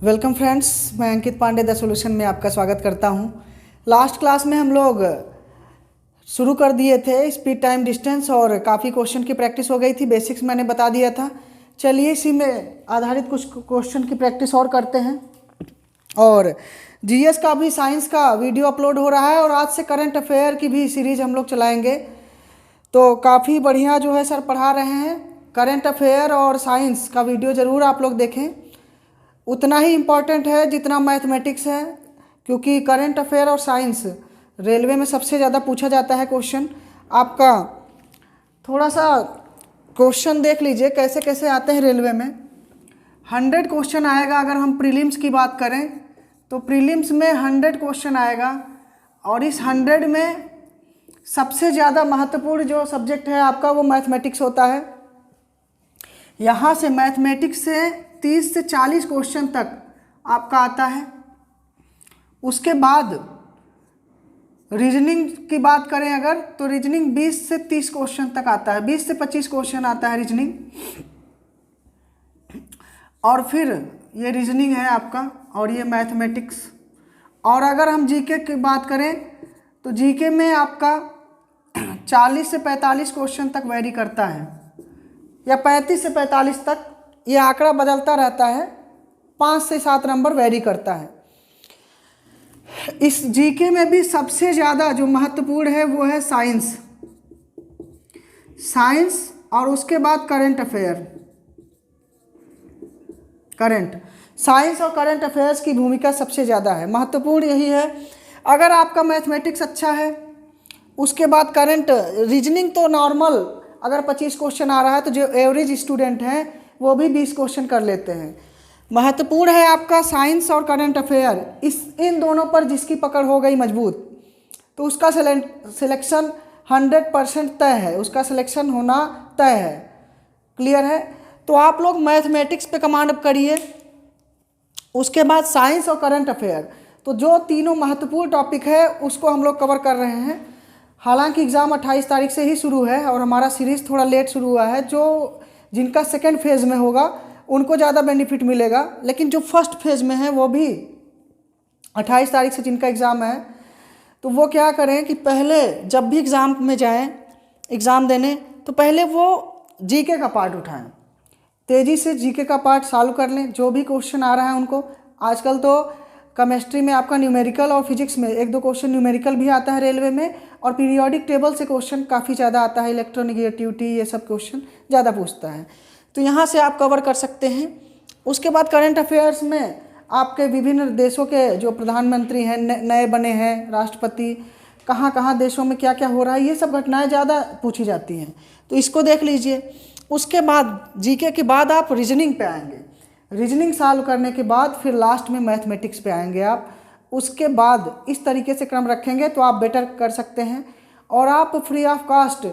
Welcome friends, मैं अंकित Pandey the solution में आपका स्वागत करता हूं। लास्ट क्लास में हम लोग शुरू कर दिए थे स्पीड टाइम डिस्टेंस और काफ़ी क्वेश्चन की प्रैक्टिस हो गई थी। बेसिक्स मैंने बता दिया था। चलिए इसी में आधारित कुछ क्वेश्चन की प्रैक्टिस और करते हैं। और जीएस का भी साइंस का वीडियो अपलोड हो रहा है और आज से करंट अफेयर की भी सीरीज हम लोग चलाएँगे। तो काफ़ी बढ़िया जो है सर पढ़ा रहे हैं। करंट अफेयर और साइंस का वीडियो ज़रूर आप लोग देखें। उतना ही इम्पॉर्टेंट है जितना मैथमेटिक्स है, क्योंकि करंट अफेयर और साइंस रेलवे में सबसे ज़्यादा पूछा जाता है क्वेश्चन। आपका थोड़ा सा क्वेश्चन देख लीजिए कैसे कैसे आते हैं रेलवे में। 100 क्वेश्चन आएगा। अगर हम प्रीलिम्स की बात करें तो प्रीलिम्स में 100 क्वेश्चन आएगा और इस 100 में सबसे ज़्यादा महत्वपूर्ण जो सब्जेक्ट है आपका वो मैथमेटिक्स होता है। यहाँ से मैथमेटिक्स से 30 से 40 क्वेश्चन तक आपका आता है। उसके बाद रीजनिंग की बात करें अगर तो रीजनिंग 20 से 30 क्वेश्चन तक आता है। 20 से 25 क्वेश्चन आता है रीजनिंग। और फिर ये रीजनिंग है आपका और ये मैथमेटिक्स। और अगर हम जीके की बात करें तो जीके में आपका 40 से 45 क्वेश्चन तक वेरी करता है, या 35 से 45 तक। ये आंकड़ा बदलता रहता है, 5 से 7 नंबर वेरी करता है। इस जीके में भी सबसे ज़्यादा जो महत्वपूर्ण है वो है साइंस और उसके बाद करंट अफेयर। साइंस और करंट अफेयर्स की भूमिका सबसे ज़्यादा है, महत्वपूर्ण यही है। अगर आपका मैथमेटिक्स अच्छा है, उसके बाद करंट रीजनिंग तो नॉर्मल अगर 25 क्वेश्चन आ रहा है तो जो एवरेज स्टूडेंट हैं वो भी 20 क्वेश्चन कर लेते हैं। महत्वपूर्ण है आपका साइंस और करंट अफेयर। इन दोनों पर जिसकी पकड़ हो गई मजबूत तो उसका सिलेक्शन 100% तय है, उसका सिलेक्शन होना तय है। क्लियर है? तो आप लोग मैथमेटिक्स पे कमांड अप करिए। उसके बाद साइंस और करंट अफेयर, तो जो तीनों महत्वपूर्ण टॉपिक है उसको हम लोग कवर कर रहे हैं। हालांकि एग्ज़ाम 28 तारीख से ही शुरू है और हमारा सीरीज़ थोड़ा लेट शुरू हुआ है। जिनका सेकेंड फेज़ में होगा उनको ज़्यादा बेनिफिट मिलेगा, लेकिन जो फर्स्ट फेज़ में है वो भी 28 तारीख से जिनका एग्ज़ाम है तो वो क्या करें कि पहले जब भी एग्ज़ाम में जाएं एग्ज़ाम देने तो पहले वो जीके का पार्ट उठाएं। तेज़ी से जीके का पार्ट सॉल्व कर लें, जो भी क्वेश्चन आ रहा है उनको। आजकल तो केमिस्ट्री में आपका न्यूमेरिकल और फिजिक्स में 1-2 क्वेश्चन न्यूमेरिकल भी आता है रेलवे में, और पीरियोडिक टेबल से क्वेश्चन काफ़ी ज़्यादा आता है। इलेक्ट्रोनेगेटिविटी ये सब क्वेश्चन ज़्यादा पूछता है, तो यहाँ से आप कवर कर सकते हैं। उसके बाद करंट अफेयर्स में आपके विभिन्न देशों के जो प्रधानमंत्री हैं, नए बने हैं राष्ट्रपति, कहाँ कहाँ देशों में क्या क्या हो रहा है, ये सब घटनाएँ ज़्यादा पूछी जाती हैं, तो इसको देख लीजिए। उसके बाद जीके के बाद आप रीजनिंग पे आएंगे। रीजनिंग सॉल्व करने के बाद फिर लास्ट में मैथमेटिक्स पे आएंगे आप। उसके बाद इस तरीके से क्रम रखेंगे तो आप बेटर कर सकते हैं। और आप free of cost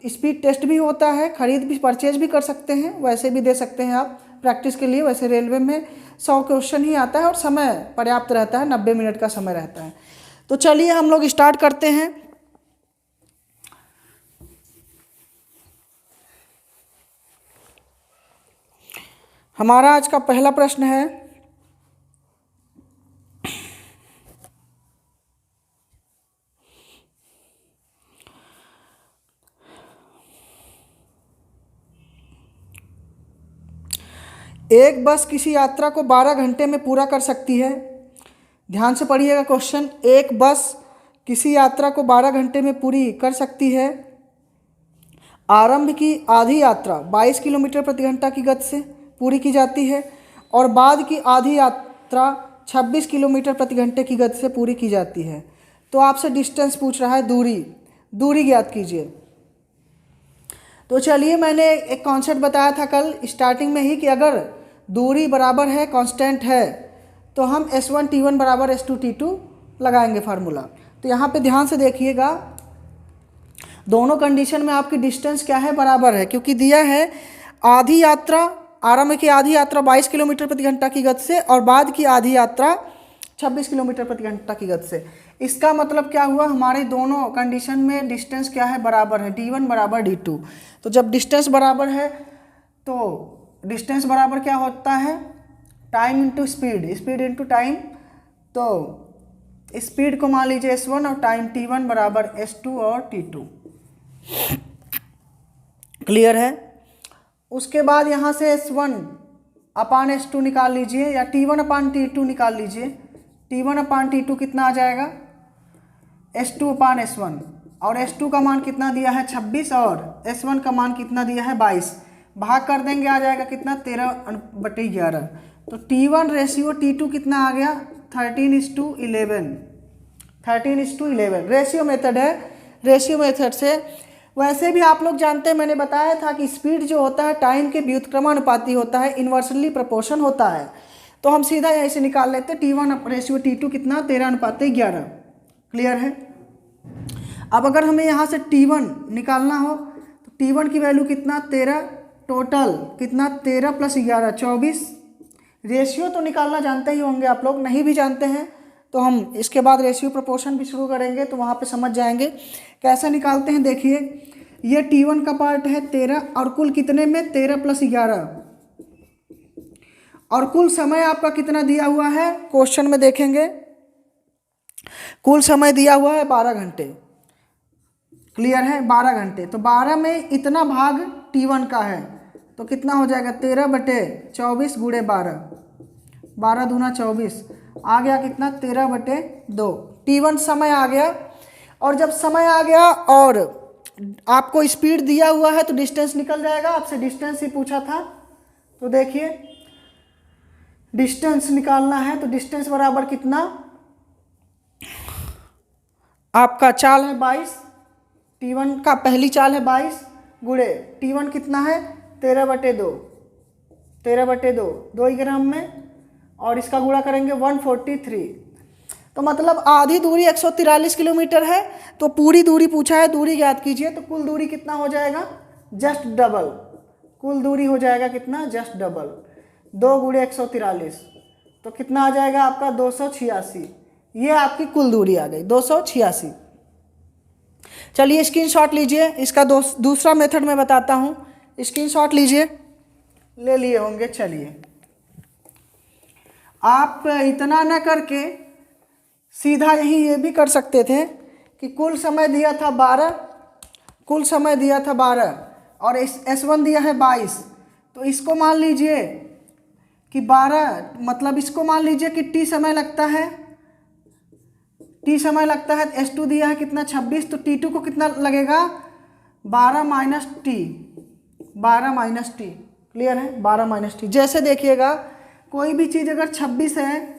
speed test भी होता है, खरीद भी परचेज भी कर सकते हैं, वैसे भी दे सकते हैं आप प्रैक्टिस के लिए। वैसे रेलवे में 100 क्वेश्चन ही आता है और समय पर्याप्त रहता है, 90 मिनट का समय रहता है। तो चलिए हम लोग स्टार्ट करते हैं। हमारा आज का पहला प्रश्न है, एक बस किसी यात्रा को 12 घंटे में पूरा कर सकती है। ध्यान से पढ़िएगा क्वेश्चन। एक बस किसी यात्रा को 12 घंटे में पूरी कर सकती है। आरंभ की आधी यात्रा 22 किलोमीटर प्रति घंटा की गति से पूरी की जाती है और बाद की आधी यात्रा 26 किलोमीटर प्रति घंटे की गति से पूरी की जाती है। तो आपसे डिस्टेंस पूछ रहा है, दूरी ज्ञात कीजिए। तो चलिए, मैंने एक कॉन्सेप्ट बताया था कल स्टार्टिंग में ही कि अगर दूरी बराबर है, कांस्टेंट है, तो हम S1 T1 बराबर S2 T2 लगाएंगे फार्मूला। तो यहाँ पे ध्यान से देखिएगा, दोनों कंडीशन में आपकी डिस्टेंस क्या है, बराबर है, क्योंकि दिया है आधी यात्रा, आरंभ की आधी यात्रा 22 किलोमीटर प्रति घंटा की गति से और बाद की आधी यात्रा 26 किलोमीटर प्रति घंटा की गति से। इसका मतलब क्या हुआ, हमारे दोनों कंडीशन में डिस्टेंस क्या है, बराबर है, D1 बराबर D2। तो जब डिस्टेंस बराबर है तो डिस्टेंस बराबर क्या होता है, time into speed, speed into time, तो स्पीड को मान लीजिए s1 और टाइम t1 बराबर s2 और t2। क्लियर है। उसके बाद यहाँ से s1 अपान s2 निकाल लीजिए या t1 अपान t2 निकाल लीजिए। t1 अपान t2 कितना आ जाएगा, s2 अपान s1, और s2 का मान कितना दिया है 26 और s1 का मान कितना दिया है 22, भाग कर देंगे आ जाएगा कितना 13/11। तो t1 रेशियो t2 कितना आ गया 13:11, 13:11 रेशियो मेथड है। रेशियो मेथड से वैसे भी आप लोग जानते हैं, मैंने बताया था कि स्पीड जो होता है टाइम के व्युत्क्रमानुपाती होता है, इन्वर्सली प्रोपोर्शन होता है। तो हम सीधा ऐसे निकाल लेते हैं t1 रेशियो t2 कितना 13:11। क्लियर है। अब अगर हमें यहाँ से t1 निकालना हो तो t1 की वैल्यू कितना 13, टोटल कितना 13 + 11 24। रेशियो तो निकालना जानते ही होंगे आप लोग, नहीं भी जानते हैं तो हम इसके बाद रेशियो प्रोपोर्शन भी शुरू करेंगे तो वहाँ पे समझ जाएंगे कैसे निकालते हैं। देखिए ये t1 का पार्ट है 13 और कुल कितने में 13 + 11, और कुल समय आपका कितना दिया हुआ है क्वेश्चन में देखेंगे, कुल समय दिया हुआ है 12 घंटे। क्लियर है, 12 घंटे। तो 12 में इतना भाग t1 का है तो कितना हो जाएगा 13/24 गुणे 12, 12 दूना 24, आ गया कितना 13/2। t1 समय आ गया, और जब समय आ गया और आपको स्पीड दिया हुआ है तो डिस्टेंस निकल जाएगा। आपसे डिस्टेंस ही पूछा था, तो देखिए डिस्टेंस निकालना है तो डिस्टेंस बराबर कितना आपका चाल है 22, t1 का पहली चाल है 22 गुणे t1 कितना है 13/2, 13/2 2 ग्राम में, और इसका गुणा करेंगे 143। तो मतलब आधी दूरी 143 किलोमीटर है, तो पूरी दूरी पूछा है, दूरी ज्ञात कीजिए। तो कुल दूरी कितना हो जाएगा जस्ट डबल, कुल दूरी हो जाएगा कितना जस्ट डबल, 2 गुणे 143 तो कितना आ जाएगा आपका 286। ये आपकी कुल दूरी आ गई 286। चलिए स्क्रीनशॉट लीजिए, इसका दूसरा मेथड मैं बताता हूँ, स्क्रीनशॉट लीजिए, ले लिए होंगे। चलिए आप इतना ना करके सीधा यही ये भी कर सकते थे कि कुल समय दिया था 12, कुल समय दिया था 12 और s1 दिया है 22, तो इसको मान लीजिए कि 12 मतलब इसको मान लीजिए कि t समय लगता है, t समय लगता है। s2 दिया है कितना 26, तो t2 को कितना लगेगा 12 - t, 12 - t। क्लियर है, 12 - t। जैसे देखिएगा कोई भी चीज़ अगर 26 है,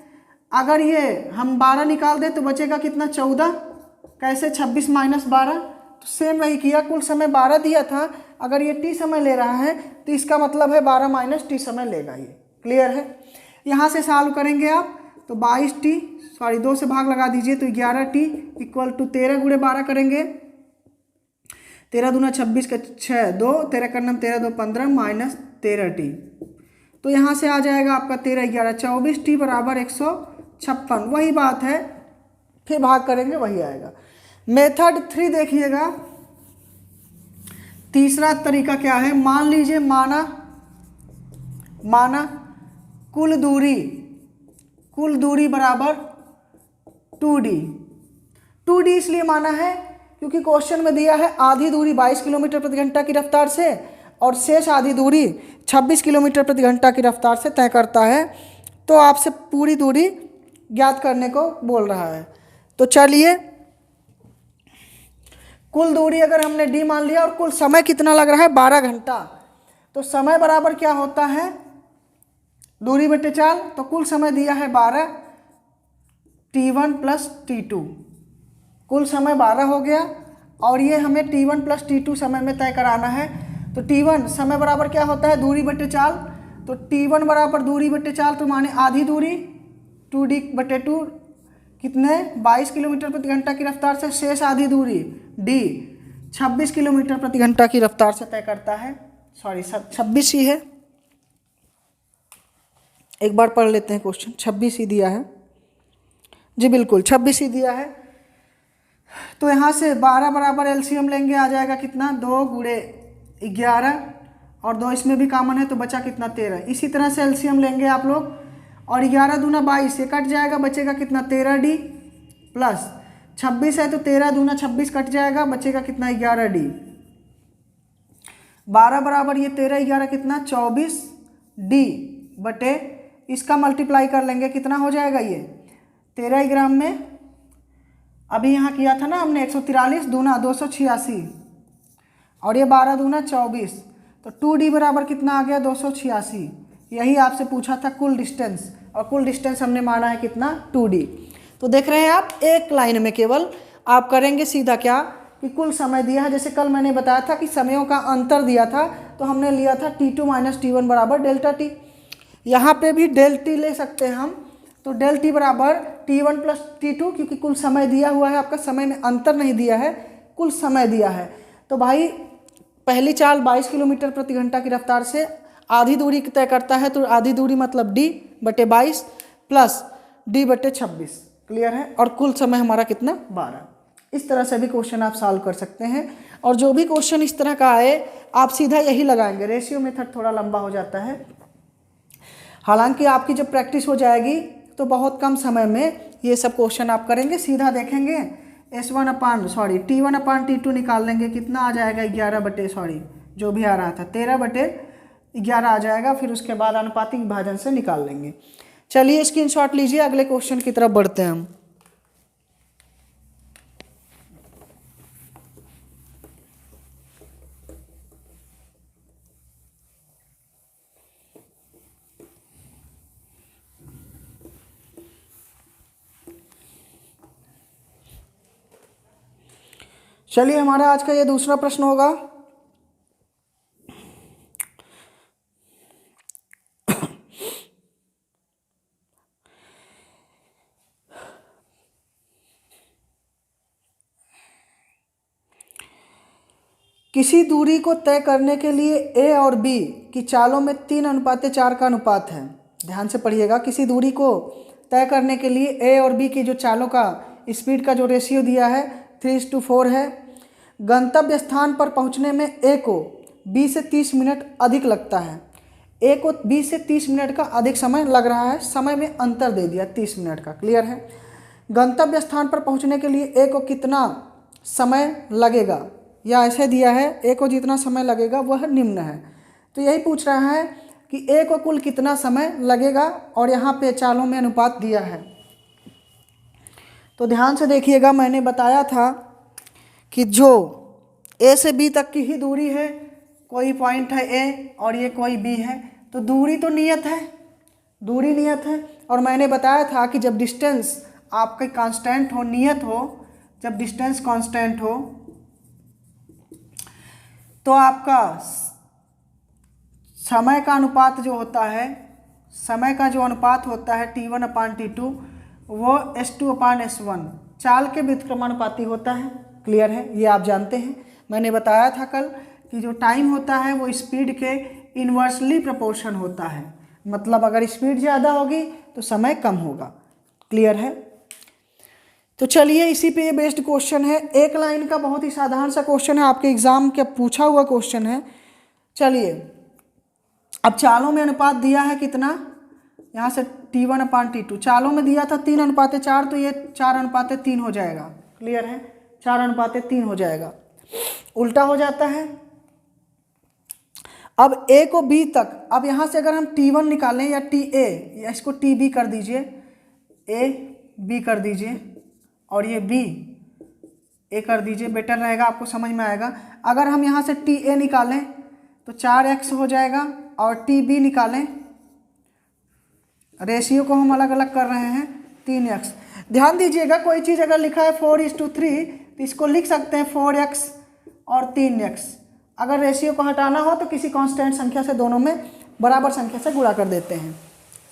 अगर ये हम 12 निकाल दें तो बचेगा कितना 14। कैसे 26 - 12, तो सेम वही किया, कुल समय 12 दिया था, अगर ये t समय ले रहा है तो इसका मतलब है 12 - t समय लेगा ये। क्लियर है। यहाँ से सॉल्व करेंगे आप तो 22t, सॉरी 2 से भाग लगा दीजिए तो 11t इक्वल टू 13 गुणे 12 करेंगे, 13 दूना 26 का 6 2, 13 का 9 13 2 15 माइनस 13t, तो यहाँ से आ जाएगा आपका 13 11 24t बराबर 156। वही बात है, फिर भाग करेंगे वही आएगा। मेथड 3 देखिएगा, तीसरा तरीका क्या है, मान लीजिए माना कुल दूरी बराबर 2d। 2d इसलिए माना है क्योंकि क्वेश्चन में दिया है आधी दूरी 22 किलोमीटर प्रति घंटा की रफ्तार से और शेष आधी दूरी 26 किलोमीटर प्रति घंटा की रफ्तार से तय करता है, तो आपसे पूरी दूरी ज्ञात करने को बोल रहा है। तो चलिए कुल दूरी अगर हमने d मान लिया और कुल समय कितना लग रहा है 12 घंटा, तो समय बराबर क्या होता है दूरी बटे चाल, तो कुल समय दिया है 12, t1 + t2, कुल समय 12 हो गया और ये हमें t1 + t2 समय में तय कराना है। तो t1 समय बराबर क्या होता है दूरी बटे चाल, तो t1 बराबर दूरी बटे चाल तो माने आधी दूरी 2d/2 कितने 22 किलोमीटर प्रति घंटा की रफ्तार से, शेष आधी दूरी d 26 किलोमीटर प्रति घंटा की रफ्तार से तय करता है। सॉरी 26 ही है, एक बार पढ़ लेते हैं क्वेश्चन, 26 ही दिया है जी, बिल्कुल 26 ही दिया है। तो यहाँ से 12 बराबर एलसीएम लेंगे, आ जाएगा कितना 2 गुणे 11 और 2 इसमें भी कॉमन है तो बचा कितना 13। इसी तरह से एलसीएम लेंगे आप लोग और 11 दूना 22, ये कट जाएगा, बचेगा कितना 13D प्लस 26 है तो 13 दूना 26 कट जाएगा, बचेगा कितना 11D। 12 बराबर ये 13 11 कितना 24D बटे इसका मल्टीप्लाई कर लेंगे, कितना हो जाएगा ये 13 ग्राम में, अभी यहाँ किया था ना हमने 143 दूना 286 और ये 12 दूना 24, तो 2D बराबर कितना आ गया 286। यही आपसे पूछा था कुल डिस्टेंस, और कुल डिस्टेंस हमने माना है कितना 2D। तो देख रहे हैं आप, एक लाइन में केवल आप करेंगे सीधा क्या कि कुल समय दिया है, जैसे कल मैंने बताया था कि समयों का अंतर दिया था तो हमने लिया था T2 माइनस T1 बराबर डेल्टा T। यहाँ पे भी डेल T ले सकते हैं हम, तो डेल T बराबर T1 प्लस T2, क्योंकि कुल समय दिया हुआ है आपका, समय में अंतर नहीं दिया है, कुल समय दिया है। तो भाई पहली चाल 22 किलोमीटर प्रति घंटा की रफ्तार से आधी दूरी तय करता है, तो आधी दूरी मतलब D बटे 22 प्लस D बटे 26, क्लियर है। और कुल समय हमारा कितना 12। इस तरह से भी क्वेश्चन आप सॉल्व कर सकते हैं, और जो भी क्वेश्चन इस तरह का आए आप सीधा यही लगाएंगे। रेशियो मेथड थोड़ा लंबा हो जाता है, हालांकि आपकी जब प्रैक्टिस हो जाएगी तो बहुत कम समय में ये सब क्वेश्चन आप करेंगे, सीधा देखेंगे T1 अपान T2 निकाल लेंगे, कितना आ जाएगा 11 बटे जो भी आ रहा था 13 बटे 11 आ जाएगा, फिर उसके बाद अनुपातिक विभाजन से निकाल लेंगे। चलिए स्क्रीनशॉट लीजिए, अगले क्वेश्चन की तरफ बढ़ते हैं हम। चलिए हमारा आज का ये दूसरा प्रश्न होगा। किसी दूरी को तय करने के लिए A और B की चालों में 3:4 का अनुपात है। ध्यान से पढ़िएगा, किसी दूरी को तय करने के लिए A और B की जो चालों का स्पीड का जो रेशियो दिया है 3:4 है। गंतव्य स्थान पर पहुंचने में A को B से 30 मिनट अधिक लगता है। A को B से 30 मिनट का अधिक समय लग रहा है, समय में अंतर दे दिया 30 मिनट का, क्लियर है। गंतव्य स्थान पर पहुंचने के लिए A को कितना समय लगेगा, या ऐसे दिया है A को जितना समय लगेगा वह निम्न है। तो यही पूछ रहा है कि A को कुल कितना समय लगेगा, और यहाँ पे चालों में अनुपात दिया है। तो ध्यान से देखिएगा, मैंने बताया था कि जो A से B तक की ही दूरी है, कोई पॉइंट है A और ये कोई B है, तो दूरी तो नियत है, दूरी नियत है। और मैंने बताया था कि जब डिस्टेंस आपका कांस्टेंट हो, नियत हो, जब डिस्टेंस कांस्टेंट हो तो आपका समय का अनुपात जो होता है, समय का जो अनुपात होता है T1 अपान T2 वो S2 अपान S1 चाल के व्युत्क्रमानुपाती होता है, क्लियर है, ये आप जानते हैं। मैंने बताया था कल कि जो टाइम होता है वो स्पीड के इन्वर्सली प्रोपोर्शन होता है, मतलब अगर स्पीड ज़्यादा होगी तो समय कम होगा, क्लियर है। तो चलिए इसी पे ये बेस्ड क्वेश्चन है, एक लाइन का बहुत ही साधारण सा क्वेश्चन है, आपके एग्जाम का पूछा हुआ क्वेश्चन है। चलिए अब चालों में अनुपात दिया है कितना, यहाँ से T1 अपान T2 चालों में दिया था 3:4, तो ये 4:3 हो जाएगा, क्लियर है, 4:3 हो जाएगा, उल्टा हो जाता है। अब A को B तक, अब यहाँ से अगर हम T1 निकालें या TA, या इसको TB कर दीजिए, A B कर दीजिए और ये B A कर दीजिए, बेटर रहेगा, आपको समझ में आएगा। अगर हम यहाँ से TA निकालें तो 4x हो जाएगा, और TB निकालें, रेशियो को हम अलग अलग कर रहे हैं 3x। ध्यान दीजिएगा, कोई चीज़ अगर लिखा है 4:3 तो इसको लिख सकते हैं 4x और 3x। अगर रेशियो को हटाना हो तो किसी कांस्टेंट संख्या से दोनों में बराबर संख्या से गुणा कर देते हैं।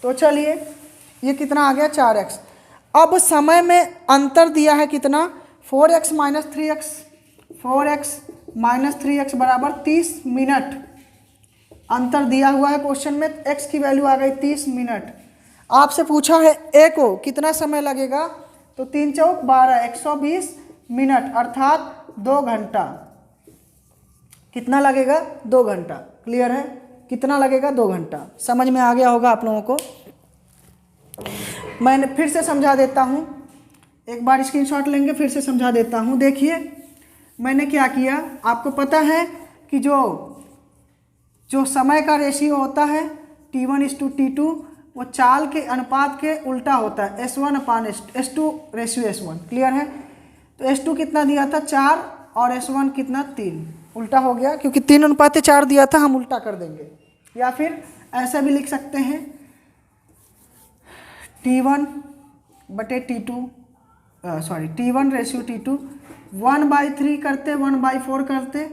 तो चलिए ये कितना आ गया 4x। अब समय में अंतर दिया है कितना 4x minus 3x, 4x minus 3x बराबर 30 मिनट अंतर दिया हुआ है क्वेश्चन में। x की वैल्यू आ गई 30 मिनट। आपसे पूछा है A को कितना समय लगेगा, तो 3 चौक 12, 120 मिनट अर्थात 2 घंटा। कितना लगेगा 2 घंटा, क्लियर है, कितना लगेगा 2 घंटा। समझ में आ गया होगा आप लोगों को। मैंने फिर से समझा देता हूँ, एक बार स्क्रीनशॉट लेंगे, फिर से समझा देता हूँ। देखिए मैंने क्या किया, आपको पता है कि जो समय का रेशियो होता है T1:T2 वो चाल के अनुपात के उल्टा होता है, S1/S2 रेशियो S1। क्लियर है? तो S2 कितना दिया था 4 और S1 कितना 3, उल्टा हो गया क्योंकि 3:4 दिया था, हम उल्टा कर देंगे। या फिर ऐसा भी लिख सकते हैं T1/T2 T1:T2 1/3 करते, 1/4 करते,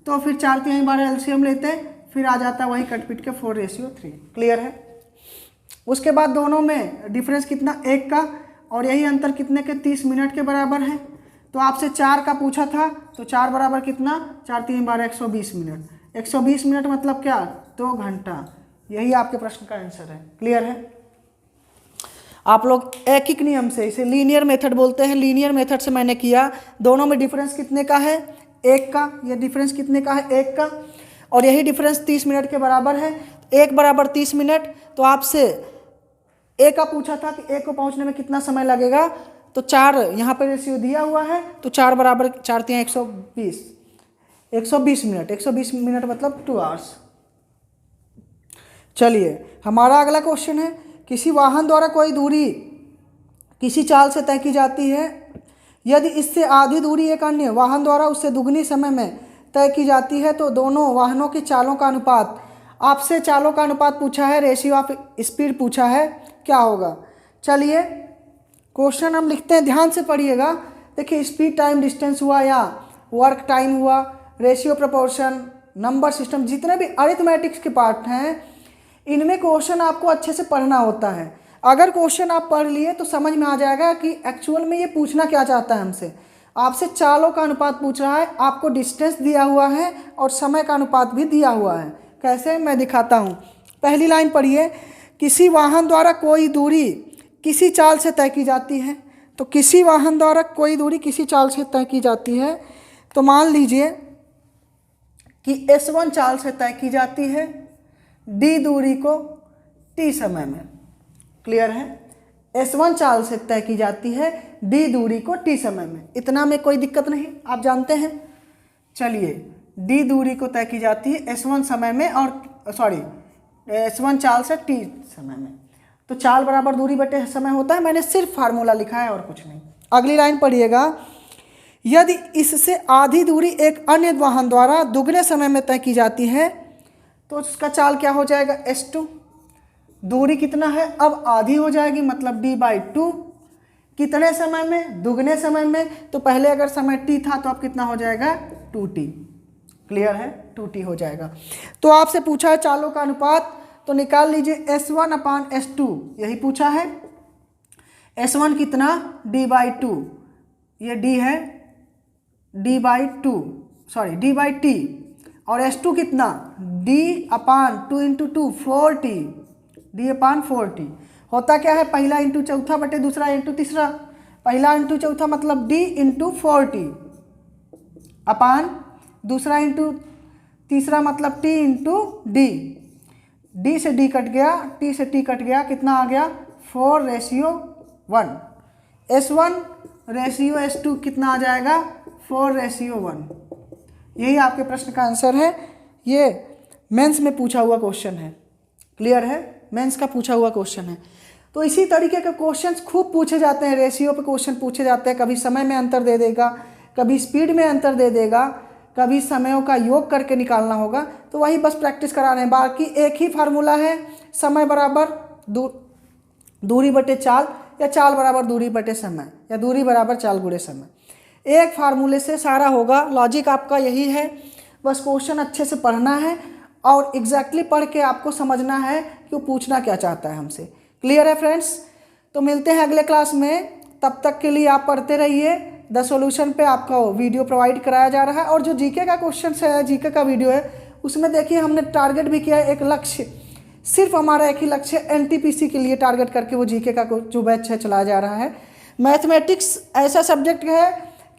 तो फिर 4×3 एलसीएम लेते, फिर आ जाता वही कटपिट के 4:3। क्लियर है? उसके बाद दोनों में डिफरेंस कितना 1 का, और यही अंतर कितने के 30 मिनट के बराबर है। तो आपसे 4 का पूछा था, तो 4 बराबर कितना 4×3 = 120 मिनट। 120 मिनट मतलब क्या 2 घंटा। यही आपके प्रश्न का आंसर है। क्लियर है? आप लोग एक नियम से, इसे लीनियर मेथड बोलते हैं, लीनियर मेथड से मैंने किया। दोनों में डिफरेंस कितने का है 1 का, ये डिफरेंस कितने का है 1 का, और यही डिफरेंस 30 मिनट के बराबर है। 1 = 30 मिनट। तो आपसे A का पूछा था कि A को पहुंचने में कितना समय लगेगा, तो 4 यहाँ पर रेशियो दिया हुआ है, तो 4 बराबर 4×3 120, 120 मिनट। 120 मिनट मतलब 2 आवर्स। चलिए हमारा अगला क्वेश्चन है, किसी वाहन द्वारा कोई दूरी किसी चाल से तय की जाती है, यदि इससे आधी दूरी एक अन्य वाहन द्वारा उससे दुगनी समय में तय की जाती है, तो दोनों वाहनों की चालों का अनुपात, आपसे चालों का अनुपात पूछा है, रेशियो ऑफ स्पीड पूछा है, क्या होगा। चलिए क्वेश्चन हम लिखते हैं, ध्यान से पढ़िएगा। देखिए स्पीड टाइम डिस्टेंस हुआ या वर्क टाइम हुआ, रेशियो प्रोपोर्शन, नंबर सिस्टम, जितने भी अरिथमेटिक्स के पार्ट हैं इनमें क्वेश्चन आपको अच्छे से पढ़ना होता है। अगर क्वेश्चन आप पढ़ लिए तो समझ में आ जाएगा कि एक्चुअल में ये पूछना क्या चाहता है हमसे। आपसे चालों का अनुपात पूछ रहा है, आपको डिस्टेंस दिया हुआ है और समय का अनुपात भी दिया हुआ है। कैसे, मैं दिखाता हूँ। पहली लाइन पढ़िए, किसी वाहन द्वारा कोई दूरी किसी चाल से तय की जाती है। तो किसी वाहन द्वारा कोई दूरी किसी चाल से तय की जाती है, तो मान लीजिए कि S1 चाल से तय की जाती है, D दूरी को T समय में। क्लियर है? S1 चाल से तय की जाती है, D दूरी को T समय में। इतना में कोई दिक्कत नहीं, आप जानते हैं। चलिए D दूरी को तय की जाती है S1 समय में, और S1 चाल से T समय में। तो चाल बराबर दूरी बटे समय होता है। मैंने सिर्फ फार्मूला लिखा है और कुछ नहीं। अगली लाइन पढ़िएगा, यदि इससे आधी दूरी एक अन्य वाहन द्वारा दुगने समय में तय की जाती है, तो उसका चाल क्या हो जाएगा S2। दूरी कितना है, अब आधी हो जाएगी, मतलब D/2। कितने समय में, दुगने समय में। तो पहले अगर समय T था तो अब कितना हो जाएगा 2T। क्लियर है? 2T हो जाएगा। तो आपसे पूछा है चालों का अनुपात, तो निकाल लीजिए S1/S2, यही पूछा है। S1 कितना D/2, ये D है, D/T, और S2 कितना D/2 × 4T, D/4T। होता क्या है, पहला इंटू चौथा बटे दूसरा इंटू तीसरा। पहला इंटू चौथा मतलब D × 4T अपान दूसरा इंटू तीसरा मतलब T × D। D से D कट गया, T से T कट गया, कितना आ गया 4:1। S1:S2 कितना आ जाएगा 4:1। यही आपके प्रश्न का आंसर है। ये मेंस में पूछा हुआ क्वेश्चन है। क्लियर है? मेंस का पूछा हुआ क्वेश्चन है। तो इसी तरीके के क्वेश्चंस खूब पूछे जाते हैं, रेशियो पे क्वेश्चन पूछे जाते हैं। कभी समय में अंतर दे देगा, कभी स्पीड में अंतर दे देगा, कभी समयों का योग करके निकालना होगा। तो वही बस प्रैक्टिस करा रहे हैं। बाकी एक ही फार्मूला है, समय बराबर दूरी बटे चाल, या चाल बराबर दूरी बटे समय, या दूरी बराबर चाल गुणे समय। एक फार्मूले से सारा होगा। लॉजिक आपका यही है, बस क्वेश्चन अच्छे से पढ़ना है और एग्जैक्टली पढ़ के आपको समझना है कि वो पूछना क्या चाहता है हमसे। क्लियर है फ्रेंड्स? तो मिलते हैं अगले क्लास में। तब तक के लिए आप पढ़ते रहिए। द सॉल्यूशन पे आपका वीडियो प्रोवाइड कराया जा रहा है, और जो जीके का क्वेश्चन है, जीके का वीडियो है, उसमें देखिए हमने टारगेट भी किया है एक लक्ष्य। सिर्फ हमारा एक ही लक्ष्य एनटीपीसी के लिए टारगेट करके वो जीके का जो बैच है चलाया जा रहा है। मैथमेटिक्स ऐसा सब्जेक्ट है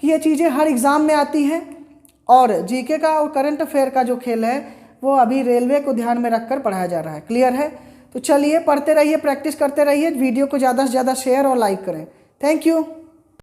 कि ये चीज़ें हर एग्ज़ाम में आती हैं, और जीके का और करंट अफेयर का जो खेल है वो अभी रेलवे को ध्यान में रखकर पढ़ाया जा रहा है। क्लियर है? तो चलिए पढ़ते रहिए, प्रैक्टिस करते रहिए, वीडियो को ज़्यादा से ज़्यादा शेयर और लाइक करें। Thank you.